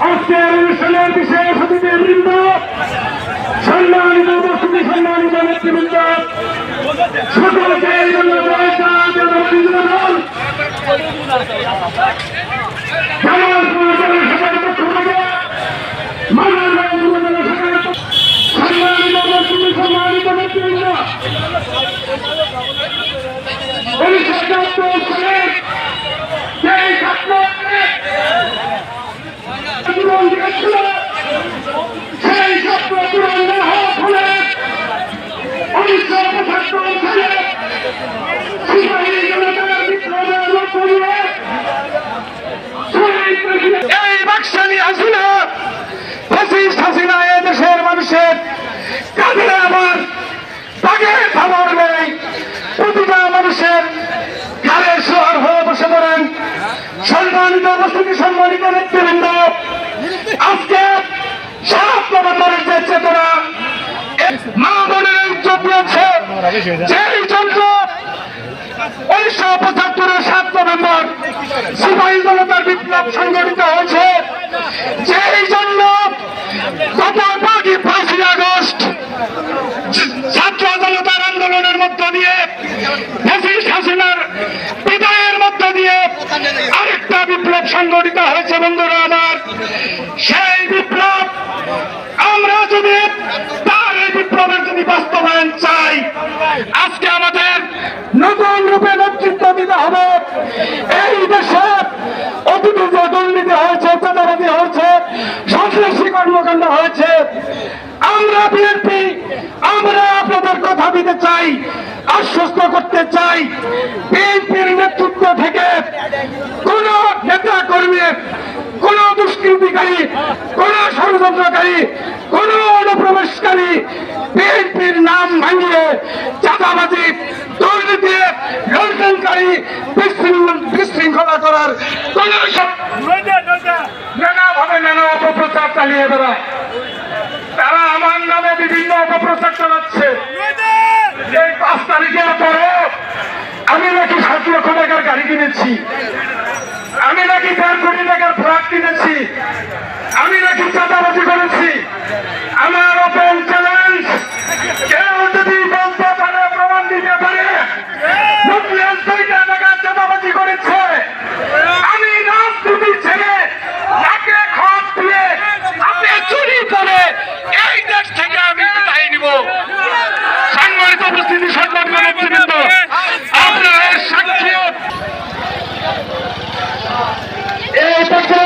আজকের অনুষ্ঠানের বিশেষ অতিথিবৃন্দ, সম্মানিত উপস্থিতি, সম্মানিত নেতৃবৃন্দ, সকলকে সম্মানিত নেতৃবৃন্দ, 1974 সালের যেই ছাত্র জীবন দিয়েছিল সেই স্বপ্ন পূরণ না হওয়ার ফলে 1975 সালে সিপাহী জনতার বিপ্লবের মধ্য দিয়ে এই বাকশালী হাসিনা, ফ্যাসিস্ট হাসিনা এ দেশের মানুষের কাঁধে আবার তাকে খবর নেই। প্রতিটা মানুষের ঘাড়ে শোয়ার হয়ে বসে পড়েন। সম্মানিত উপস্থিতি, সম্মানিত নেতৃবৃন্দ, আজকে সারা যে চেতনা মা বোনের ইজ্জত দিয়েছে, যেই জন্য 1975 7 নভেম্বর সিপাহী জনতার বিপ্লব সংগঠিত হয়েছে, যেই জন্য গত 5ই আগস্ট ছাত্র জনতার আন্দোলনের মধ্য দিয়ে ফ্যাসিস্ট হাসিনার বিদায়ের মধ্য দিয়ে আরেকটা বিপ্লব সংগঠিত হয়েছে। বন্ধুরা আমার, সেই বিপ্লব আমরা যদি তার এই বিপ্লবের যদি বাস্তবায়ন চাই, আজকে আমাদের নতুন রূপে নেতৃত্ব দিতে হবে। এই দেশে অতীতে যে দুর্নীতি হয়েছে, চাঁদাবাজি হয়েছে, সন্ত্রাসী কর্মকাণ্ড হয়েছে, আমরা বিএনপি আমরা আপনাদের কথা দিতে চাই, আশ্বস্ত করতে চাই, বিএনপির নেতৃত্ব থেকে কোন নেতা কর্মী, কোন দুষ্কৃতিকারী, কোন ষড়যন্ত্রকারী, কোন অনুপ্রবেশকারী বিএনপির নাম ভাঙিয়ে চাঁদাবাজি, দুর্নীতি, লুণ্ঠনকারী, বিশৃঙ্খলা করার কোন নানাভাবে নানা অপপ্রচার চালিয়ে বেড়ায়। তারা আমার নামে বিভিন্ন অপপ্রচার চালাচ্ছে। এই 5 তারিখের পরে আমি নাকি 7 লক্ষ টাকার গাড়ি কিনেছি, আমি নাকি 1.5 কোটি টাকার ফ্ল্যাট কিনেছি, আমি নাকি চাঁদাবাজি করেছি। আমার ওপেন চ্যালেঞ্জ, কেউ যদি বলতে পারে, প্রমাণ দিতে পারে মুসলিম 2 টাকা চাঁদাবাজি করেছে, আমি রাজনীতি ছেড়ে তাকে খত দিয়ে হাতে চুরি করে এই দেশ থেকে আমি বিদায় নিব। সম্মানিত উপস্থিতি, সম্মানিত নেতৃবৃন্দ, আপনারা এর সাক্ষী। এই দেশে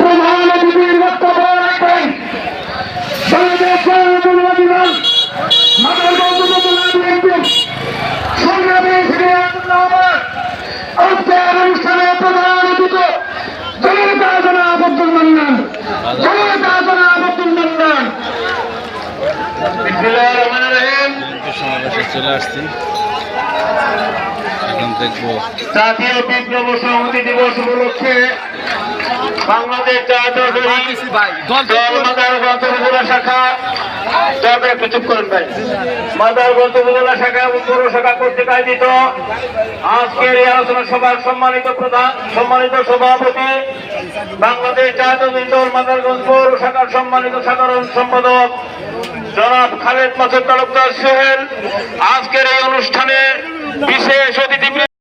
প্রধান অতিথির বক্তব্য রাখবেন বাংলাদেশ জাতীয়তাবাদী দল মাদারগঞ্জ উপজেলা বিএনপির সংগ্রামী সিনিয়র আহ্বায়ক, আজকের অনুষ্ঠানে প্রধান অতিথি জনতা জনাব আব্দুল মান্নান, জনতা জনাব আব্দুল মান্নান। বিসমিল্লাহির রহমানির রহিম। চলে আসছি, এখন দেখবো জাতীয় বিপ্লব সংহতি দিবস উপলক্ষে বাংলাদেশ জাতীয়তাবাদী দল মাদারগঞ্জ উপজেলা শাখা, একটু চুপ করেন ভাই, মাদারগঞ্জ উপজেলা শাখা এবং পৌর শাখা কর্তৃক আয়োজিত আজকের এই আলোচনা সভার সম্মানিত প্রধান, সম্মানিত সভাপতি, বাংলাদেশ জাতীয়তাবাদী দল মাদারগঞ্জ পৌর শাখার সম্মানিত সাধারণ সম্পাদক জনাব খালেদ মাসুদ তালুকদার সোহেল, আজকের এই অনুষ্ঠানে বিশেষ অতিথি